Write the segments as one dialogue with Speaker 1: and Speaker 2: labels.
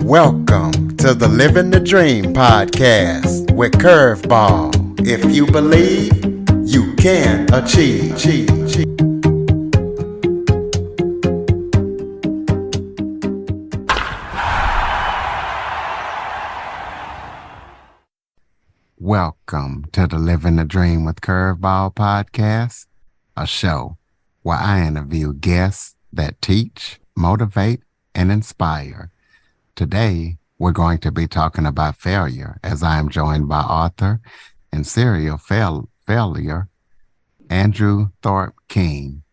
Speaker 1: Welcome to the Living the Dream podcast with Curveball. If you believe, you can achieve. Welcome to the Living the Dream with Curveball podcast, a show where I interview guests that teach, motivate, and inspire. Today, we're going to be talking about failure, as I am joined by author and serial failure, Andrew Thorp King.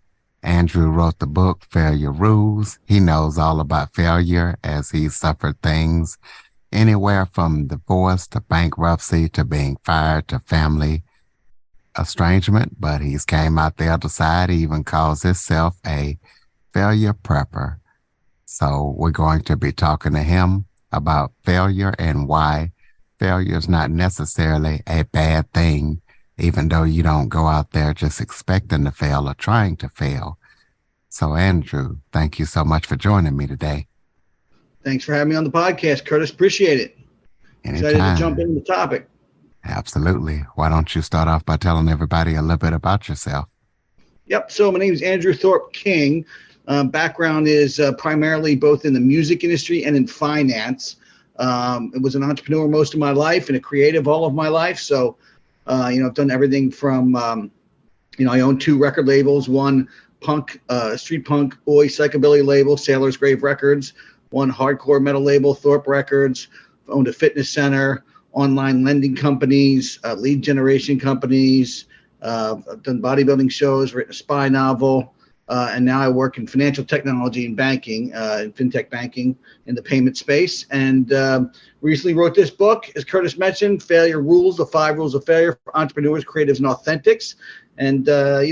Speaker 1: Andrew wrote the book, Failure Rules. He knows all about failure as he suffered things anywhere from divorce to bankruptcy to being fired to family estrangement, but he's came out the other side. He even calls himself a failure prepper. So we're going to be talking to him about failure and why failure is not necessarily a bad thing, even though you don't go out there just expecting to fail or trying to fail. So Andrew, thank you so much for joining me today.
Speaker 2: Thanks for having me on the podcast, Curtis. Appreciate it.
Speaker 1: Anytime.
Speaker 2: Excited to jump into the topic.
Speaker 1: Absolutely. Why don't you start off by telling everybody a little bit about yourself?
Speaker 2: Yep. So my name is Andrew Thorp King. Background is primarily both in the music industry and in finance. I was an entrepreneur most of my life and a creative all of my life. So, I've done everything from, I own two record labels, one street punk, oi, psychobilly label, Sailor's Grave Records, one hardcore metal label, Thorpe Records, owned a fitness center, online lending companies, lead generation companies. I've done bodybuilding shows, written a spy novel. And now I work in financial technology and banking, in fintech banking in the payment space. And recently wrote this book, as Curtis mentioned, Failure Rules, the 5 Rules of Failure for Entrepreneurs, Creatives, and Authentics. And,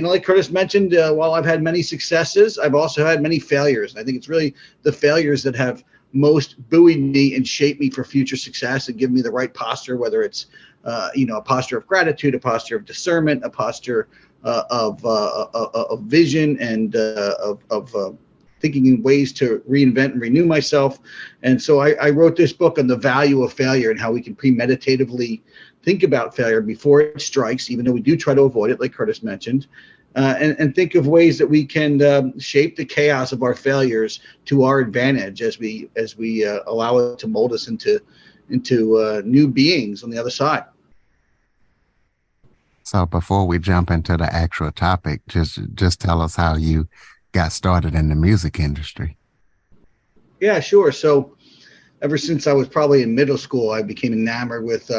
Speaker 2: like Curtis mentioned, while I've had many successes, I've also had many failures. And I think it's really the failures that have most buoyed me and shaped me for future success and give me the right posture, whether it's, a posture of gratitude, a posture of discernment, a posture of vision and of thinking in ways to reinvent and renew myself. And so I wrote this book on the value of failure and how we can premeditatively think about failure before it strikes, even though we do try to avoid it, like Curtis mentioned, and think of ways that we can shape the chaos of our failures to our advantage as we allow it to mold us into new beings on the other side.
Speaker 1: So before we jump into the actual topic, just tell us how you got started in the music industry.
Speaker 2: Yeah, sure. So ever since I was probably in middle school, I became enamored with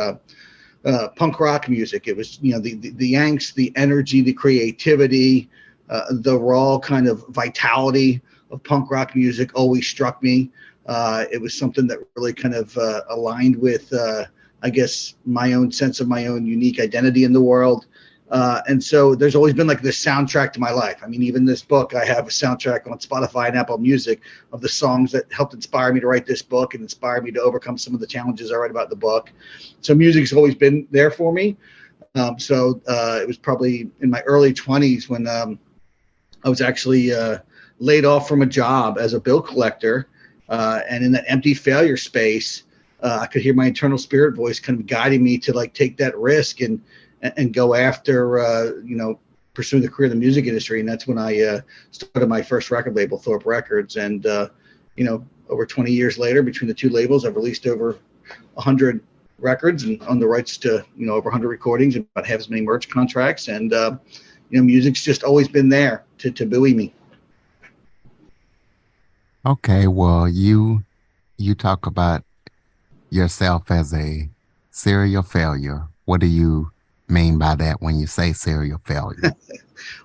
Speaker 2: punk rock music. It was, the angst, the energy, the creativity, the raw kind of vitality of punk rock music always struck me. It was something that really kind of aligned with I guess my own sense of my own unique identity in the world. And so there's always been like this soundtrack to my life. I mean, even this book, I have a soundtrack on Spotify and Apple Music of the songs that helped inspire me to write this book and inspire me to overcome some of the challenges I write about in the book. So music's always been there for me. It was probably in my early 20s when I was actually laid off from a job as a bill collector. And in that empty failure space, I could hear my internal spirit voice kind of guiding me to like take that risk and go after, pursuing the career in the music industry. And that's when I started my first record label, Thorpe Records. And, over 20 years later, between the two labels, I've released over 100 records and on the rights to, over 100 recordings and about half as many merch contracts. And, music's just always been there to buoy me.
Speaker 1: Okay, well, you talk about yourself as a serial failure. What do you mean by that when you say serial failure?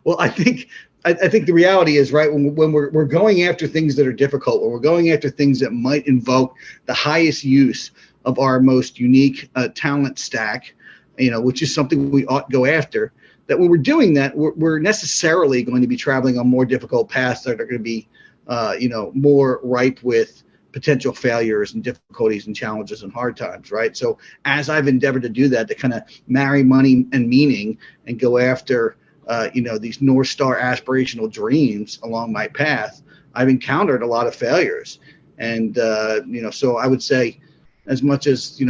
Speaker 2: Well, I think the reality is, right, when we're going after things that are difficult, when we're going after things that might invoke the highest use of our most unique talent stack, which is something we ought to go after, that when we're doing that, we're necessarily going to be traveling on more difficult paths that are going to be, more ripe with potential failures and difficulties and challenges and hard times, right? So as I've endeavored to do that, to kind of marry money and meaning and go after, these North Star aspirational dreams along my path, I've encountered a lot of failures. And so I would say, as much as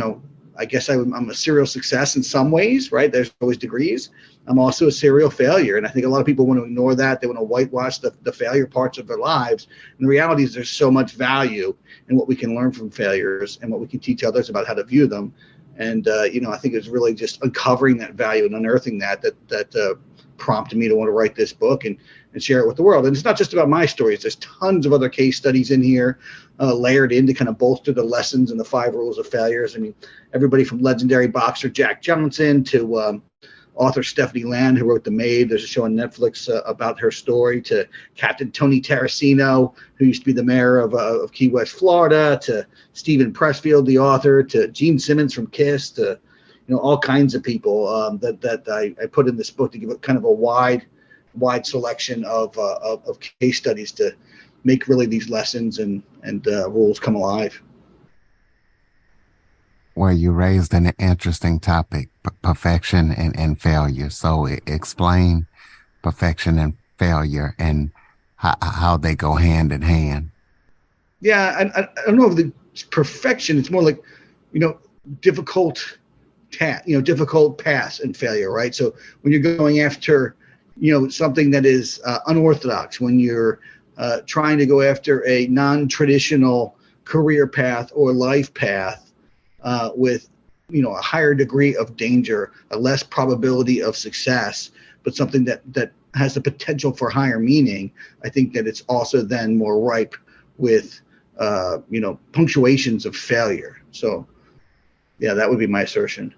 Speaker 2: I guess I'm a serial success in some ways, right? There's always degrees. I'm also a serial failure. And I think a lot of people want to ignore that. They want to whitewash the failure parts of their lives. And the reality is there's so much value in what we can learn from failures and what we can teach others about how to view them. And, I think it's really just uncovering that value and unearthing that prompted me to want to write this book and share it with the world. And it's not just about my stories. There's tons of other case studies in here, layered in to kind of bolster the lessons and the 5 rules of failures. I mean, everybody from legendary boxer Jack Johnson to author Stephanie Land, who wrote The Maid. There's a show on Netflix about her story, to Captain Tony Terracino, who used to be the mayor of Key West, Florida, to Stephen Pressfield, the author, to Gene Simmons from Kiss, to all kinds of people that I put in this book to give it kind of a wide selection of case studies to make really these lessons and rules come alive.
Speaker 1: Well, you raised an interesting topic, perfection and failure. So explain perfection and failure and how they go hand in hand.
Speaker 2: Yeah, I don't know if the perfection. It's more like, difficult difficult paths and failure, right? So when you're going after, something that is unorthodox, when you're trying to go after a non-traditional career path or life path with, a higher degree of danger, a less probability of success, but something that has the potential for higher meaning, I think that it's also then more ripe with, punctuations of failure. So, yeah, that would be my assertion.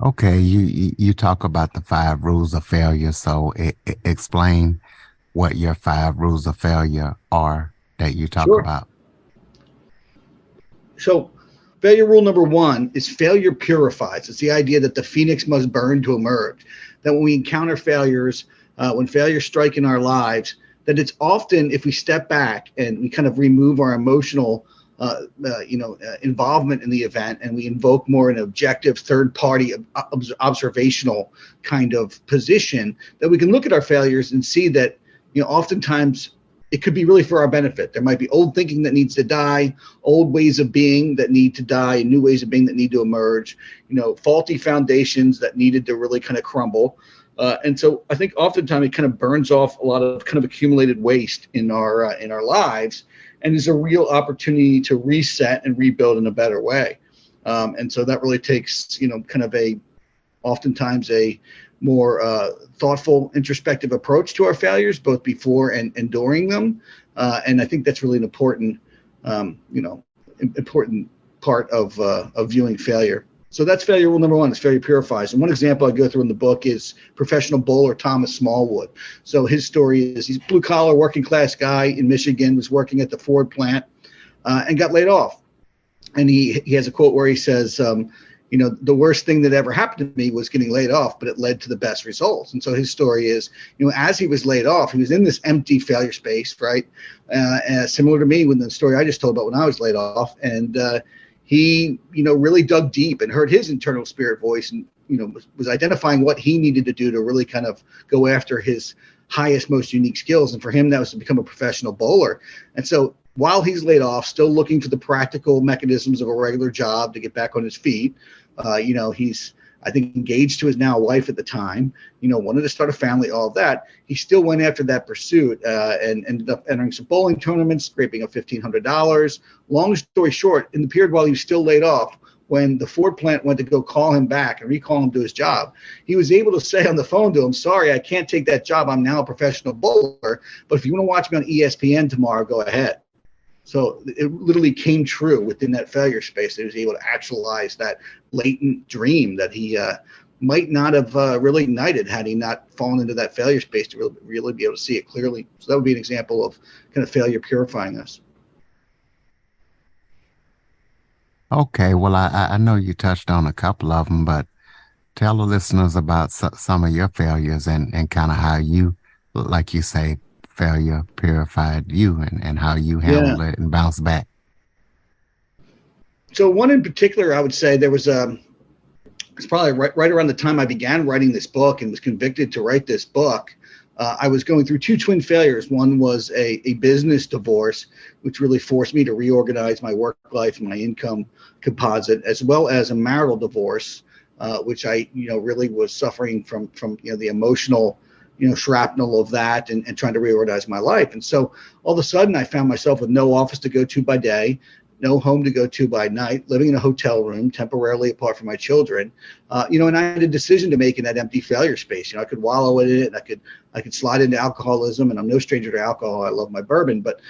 Speaker 1: Okay, you talk about the 5 rules of failure. So explain what your 5 rules of failure are that you talk
Speaker 2: Sure.
Speaker 1: about.
Speaker 2: So, failure rule number 1 is failure purifies. It's the idea that the phoenix must burn to emerge. That when we encounter failures, when failures strike in our lives, that it's often, if we step back and we kind of remove our emotional involvement in the event, and we invoke more an objective third-party observational kind of position, that we can look at our failures and see that, oftentimes it could be really for our benefit. There might be old thinking that needs to die, old ways of being that need to die, and new ways of being that need to emerge, faulty foundations that needed to really kind of crumble. And so I think oftentimes it kind of burns off a lot of kind of accumulated waste in our lives, and is a real opportunity to reset and rebuild in a better way. And so that really takes, kind of oftentimes a more thoughtful, introspective approach to our failures, both before and during them. And I think that's really an important, important part of viewing failure. So that's failure rule number 1, is failure purifies. And one example I go through in the book is professional bowler Thomas Smallwood. So his story is, he's a blue collar working class guy in Michigan, was working at the Ford plant and got laid off. And he has a quote where he says, the worst thing that ever happened to me was getting laid off, but it led to the best results. And so his story is, as he was laid off, he was in this empty failure space, right? Similar to me with the story I just told about when I was laid off. And he, really dug deep and heard his internal spirit voice, and, was identifying what he needed to do to really kind of go after his highest, most unique skills. And for him, that was to become a professional bowler. And so while he's laid off, still looking for the practical mechanisms of a regular job to get back on his feet, he's, I think, engaged to his now wife at the time, wanted to start a family, all of that. He still went after that pursuit and ended up entering some bowling tournaments, scraping up $1,500. Long story short, in the period while he was still laid off, when the Ford plant went to go call him back and recall him to his job, he was able to say on the phone to him, "Sorry, I can't take that job. I'm now a professional bowler, but if you want to watch me on ESPN tomorrow, go ahead." So it literally came true within that failure space. He was able to actualize that latent dream that he might not have really ignited had he not fallen into that failure space to really be able to see it clearly. So that would be an example of kind of failure purifying us.
Speaker 1: Okay, well, I know you touched on a couple of them, but tell the listeners about some of your failures and kind of how you, like you say, failure purified you and how you
Speaker 2: Yeah.
Speaker 1: handled it and bounced back.
Speaker 2: So one in particular, I would say there was it's probably right around the time I began writing this book and was convicted to write this book. I was going through two twin failures. One was a business divorce, which really forced me to reorganize my work life and my income composite, as well as a marital divorce, which I, really was suffering from the emotional, shrapnel of that, and trying to reorganize my life. And so all of a sudden I found myself with no office to go to by day, no home to go to by night, living in a hotel room temporarily apart from my children. And I had a decision to make in that empty failure space. I could wallow in it, and I could slide into alcoholism, and I'm no stranger to alcohol. I love my bourbon, but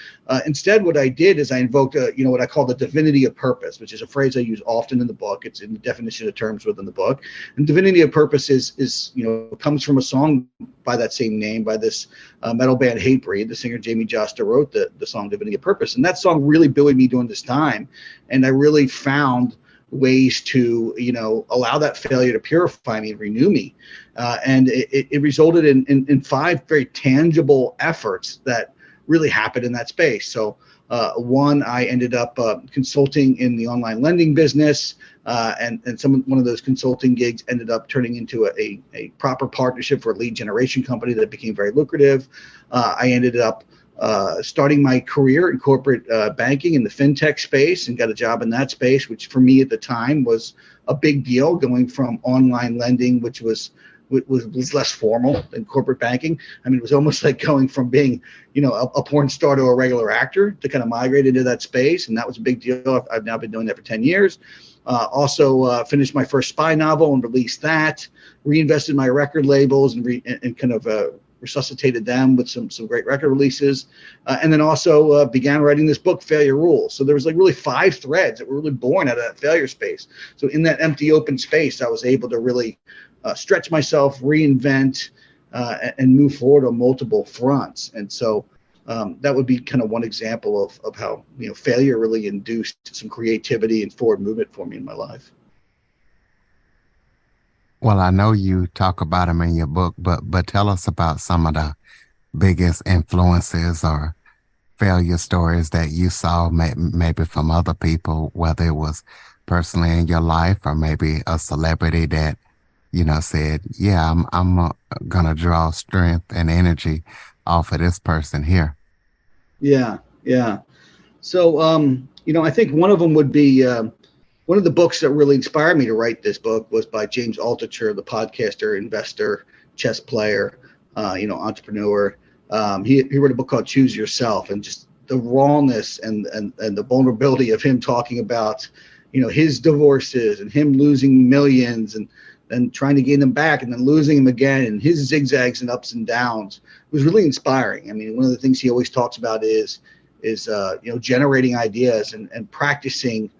Speaker 2: instead, what I did is I invoked, what I call the divinity of purpose, which is a phrase I use often in the book. It's in the definition of terms within the book. And divinity of purpose is comes from a song by that same name by this metal band Hatebreed. The singer Jamie Joster wrote the song Divinity of Purpose, and that song really buoyed me during this time, and I really found ways to allow that failure to purify me and renew me, and it resulted in five very tangible efforts that really happened in that space. So one, I ended up consulting in the online lending business, and one of those consulting gigs ended up turning into a proper partnership for a lead generation company that became very lucrative. I ended up starting my career in corporate banking in the fintech space, and got a job in that space, which for me at the time was a big deal, going from online lending, which was less formal than corporate banking. I mean, it was almost like going from being, a porn star to a regular actor, to kind of migrate into that space. And that was a big deal. I've now been doing that for 10 years. Also finished my first spy novel and released that, reinvested my record labels and kind of resuscitated them with some great record releases, and then also began writing this book, Failure Rules. So there was like really five threads that were really born out of that failure space. So in that empty open space, I was able to really stretch myself, reinvent, and move forward on multiple fronts. And so that would be kind of one example of how failure really induced some creativity and forward movement for me in my life.
Speaker 1: Well, I know you talk about them in your book, but tell us about some of the biggest influences or failure stories that you saw, maybe from other people, whether it was personally in your life or maybe a celebrity that said, "Yeah, I'm gonna draw strength and energy off of this person here."
Speaker 2: Yeah, yeah. So, I think one of them would be one of the books that really inspired me to write this book was by James Altucher, the podcaster, investor, chess player, entrepreneur. He wrote a book called Choose Yourself, and just the rawness and the vulnerability of him talking about, his divorces and him losing millions and then trying to gain them back and then losing them again, and his zigzags and ups and downs was really inspiring. I mean, one of the things he always talks about is generating ideas and practicing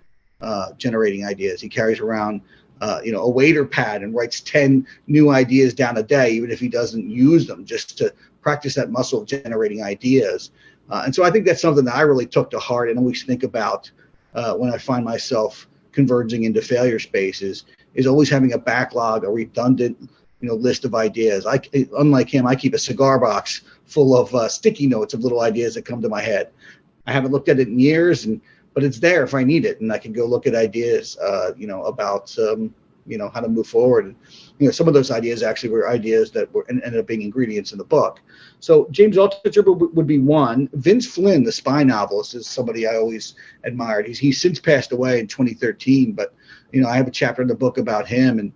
Speaker 2: generating ideas. He carries around a waiter pad and writes 10 new ideas down a day, even if he doesn't use them, just to practice that muscle of generating ideas. And so I think that's something that I really took to heart and always think about when I find myself converging into failure spaces, is always having a backlog, a redundant list of ideas. Unlike him, I keep a cigar box full of sticky notes of little ideas that come to my head. I haven't looked at it in years, but it's there if I need it, and I can go look at ideas, about how to move forward. And some of those ideas actually were ideas that ended up being ingredients in the book. So James Altucher would be one. Vince Flynn, the spy novelist, is somebody I always admired. He's since passed away in 2013, but I have a chapter in the book about him, and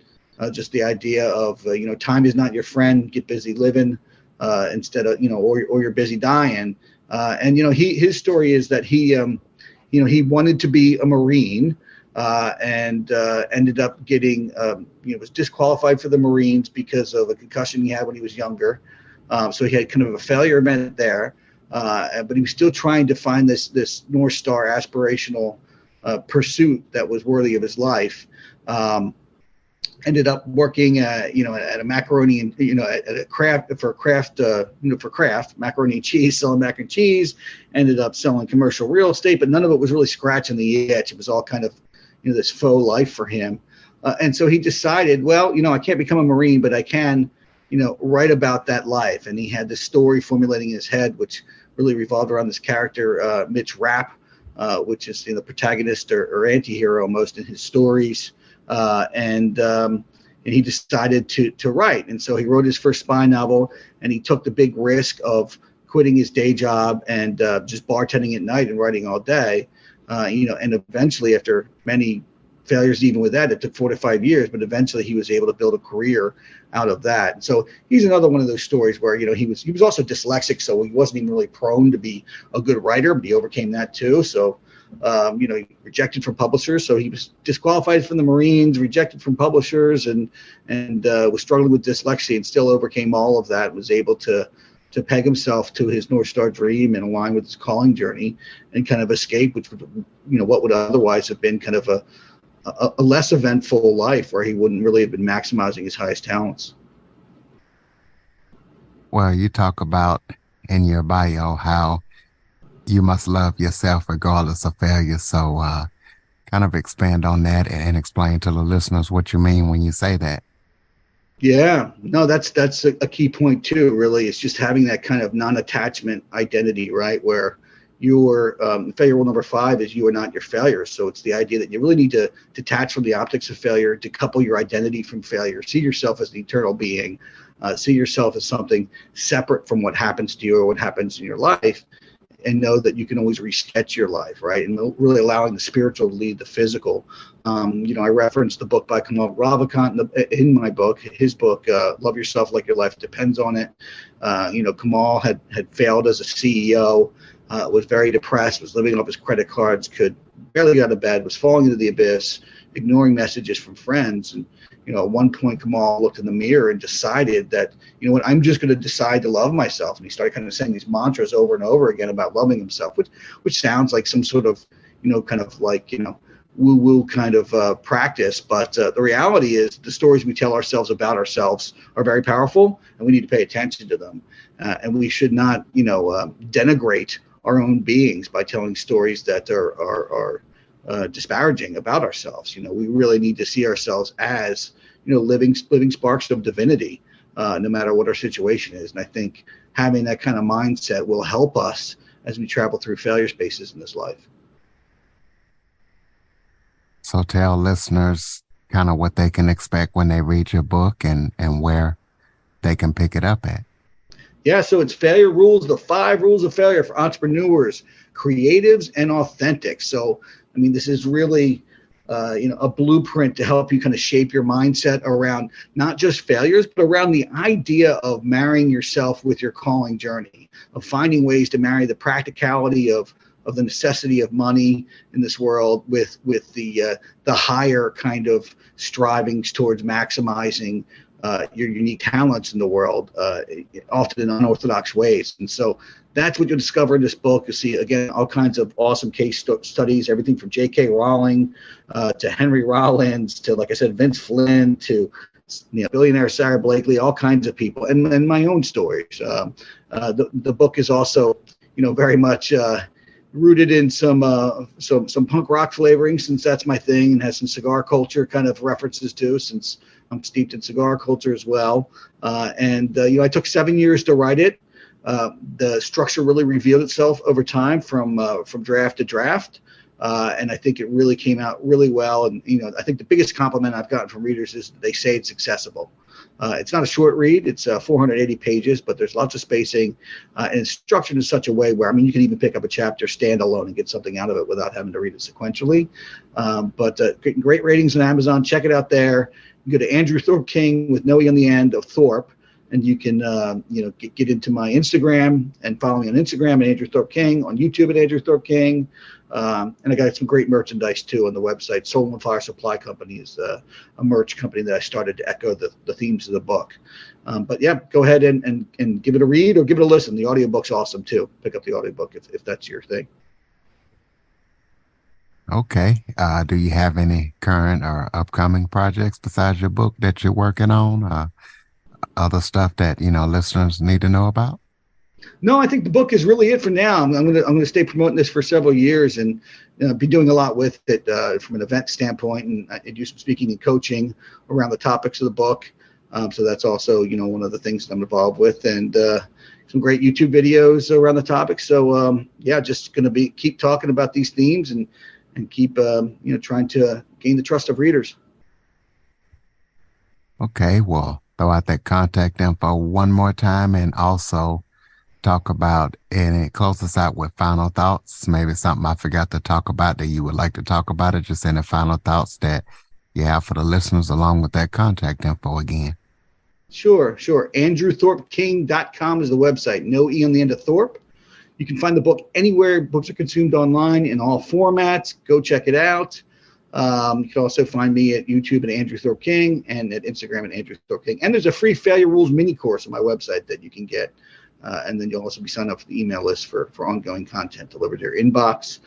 Speaker 2: just the idea of time is not your friend. Get busy living instead of or you're busy dying. And his story is that he wanted to be a Marine, and ended up getting, was disqualified for the Marines because of a concussion he had when he was younger. So he had kind of a failure event there, but he was still trying to find this North Star aspirational pursuit that was worthy of his life. Ended up working, at a macaroni and at a craft for Kraft macaroni and cheese, selling mac and cheese. Ended up selling commercial real estate, but none of it was really scratching the itch. It was all kind of this faux life for him, and so he decided, well, I can't become a Marine, but I can, write about that life. And he had this story formulating in his head, which really revolved around this character, Mitch Rapp, which is the protagonist or anti-hero most in his stories. And and he decided to write. And so he wrote his first spy novel, and he took the big risk of quitting his day job and just bartending at night and writing all day. And eventually, after many failures, even with that, it took 4 to 5 years, but eventually he was able to build a career out of that. And so he's another one of those stories where, he was also dyslexic, so he wasn't even really prone to be a good writer, but he overcame that too. So, rejected from publishers. So he was disqualified from the Marines, rejected from publishers, and was struggling with dyslexia, and still overcame all of that, was able to peg himself to his North Star dream and align with his calling journey and kind of escape, which would, what would otherwise have been kind of a less eventful life where he wouldn't really have been maximizing his highest talents.
Speaker 1: Well, you talk about in your bio how you must love yourself regardless of failure. So kind of expand on that and explain to the listeners what you mean when you say that.
Speaker 2: Yeah, no, that's a key point too, really. It's just having that kind of non-attachment identity, right? Where your failure rule number 5 is you are not your failure. So it's the idea that you really need to detach from the optics of failure, decouple your identity from failure, see yourself as the eternal being, see yourself as something separate from what happens to you or what happens in your life, and know that you can always resketch your life, right? And really allowing the spiritual to lead the physical. I referenced the book by Kamal Ravikant in my book, his book, Love Yourself Like Your Life Depends on It. Kamal had failed as a CEO, was very depressed, was living off his credit cards, could barely get out of bed, was falling into the abyss, ignoring messages from friends. And at one point, Kamal looked in the mirror and decided that, I'm just going to decide to love myself. And he started kind of saying these mantras over and over again about loving himself, which sounds like some sort of, kind of like, woo-woo kind of practice. But the reality is the stories we tell ourselves about ourselves are very powerful, and we need to pay attention to them. And we should not, denigrate our own beings by telling stories that are disparaging about ourselves. We really need to see ourselves as, living sparks of divinity, no matter what our situation is. And I think having that kind of mindset will help us as we travel through failure spaces in this life.
Speaker 1: So tell listeners kind of what they can expect when they read your book and where they can pick it up at.
Speaker 2: Yeah, so it's Failure Rules, the 5 rules of failure for entrepreneurs, creatives, and authentics. So, this is really, a blueprint to help you kind of shape your mindset around not just failures, but around the idea of marrying yourself with your calling journey, of finding ways to marry the practicality of the necessity of money in this world with the higher kind of strivings towards maximizing your unique talents in the world, often in unorthodox ways. And so that's what you'll discover in this book. You'll see, again, all kinds of awesome case studies, everything from J.K. Rowling to Henry Rollins to, like I said, Vince Flynn to billionaire Sarah Blakely, all kinds of people, and my own stories. The book is also, very much rooted in some punk rock flavoring, since that's my thing, and has some cigar culture kind of references too, since I'm steeped in cigar culture as well. I took 7 years to write it. The structure really revealed itself over time from draft to draft. And I think it really came out really well. And, I think the biggest compliment I've gotten from readers is they say it's accessible. It's not a short read. It's 480 pages, but there's lots of spacing, and it's structured in such a way where, you can even pick up a chapter standalone and get something out of it without having to read it sequentially. But great ratings on Amazon. Check it out there. You go to Andrew Thorp King with no E on the end of Thorpe, and you can get into my Instagram and follow me on Instagram at Andrew Thorp King, on YouTube at Andrew Thorp King. And I got some great merchandise too on the website. Soul and Fire Supply Company is a merch company that I started to echo the themes of the book. But yeah, go ahead and give it a read or give it a listen. The audiobook's awesome too. Pick up the audiobook if that's your thing.
Speaker 1: Okay. Do you have any current or upcoming projects besides your book that you're working on? Other stuff that, listeners need to know about?
Speaker 2: No, I think the book is really it for now. I'm gonna stay promoting this for several years and be doing a lot with it from an event standpoint, and I do some speaking and coaching around the topics of the book. So that's also one of the things that I'm involved with, and some great YouTube videos around the topic. So just gonna keep talking about these themes and keep trying to gain the trust of readers.
Speaker 1: Okay, well, throw out that contact info one more time and also talk about any close us out with final thoughts. Maybe something I forgot to talk about that you would like to talk about it. Just any final thoughts that you have for the listeners along with that contact info again.
Speaker 2: Sure. AndrewThorpKing.com is the website. No E on the end of Thorpe. You can find the book anywhere books are consumed online in all formats. Go check it out. You can also find me at YouTube at Andrew Thorp King and at Instagram at Andrew Thorp King. And there's a free Failure Rules mini course on my website that you can get. And then you'll also be signed up for the email list for ongoing content delivered to your inbox.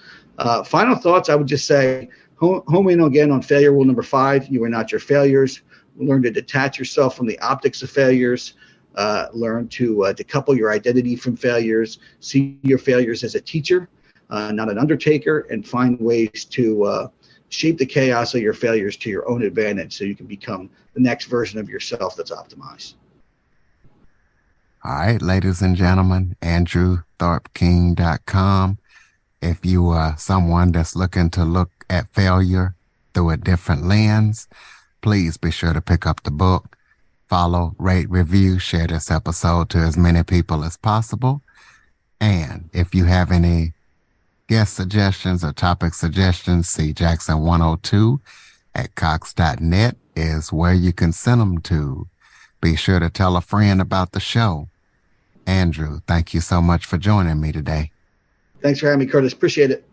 Speaker 2: Final thoughts, I would just say, home in again on failure rule number 5. You are not your failures. Learn to detach yourself from the optics of failures. Learn to decouple your identity from failures. See your failures as a teacher, not an undertaker, and find ways to shape the chaos of your failures to your own advantage so you can become the next version of yourself that's optimized.
Speaker 1: All right, ladies and gentlemen, AndrewThorpKing.com. If you are someone that's looking to look at failure through a different lens, please be sure to pick up the book, follow, rate, review, share this episode to as many people as possible. And if you have any guest suggestions or topic suggestions, see Jackson102 at cox.net is where you can send them to. Be sure to tell a friend about the show. Andrew, thank you so much for joining me today.
Speaker 2: Thanks for having me, Curtis. Appreciate it.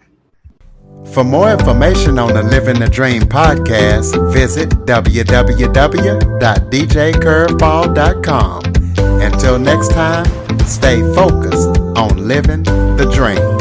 Speaker 1: For more information on the Living the Dream podcast, visit www.djcurveball.com. Until next time, stay focused on living the dream.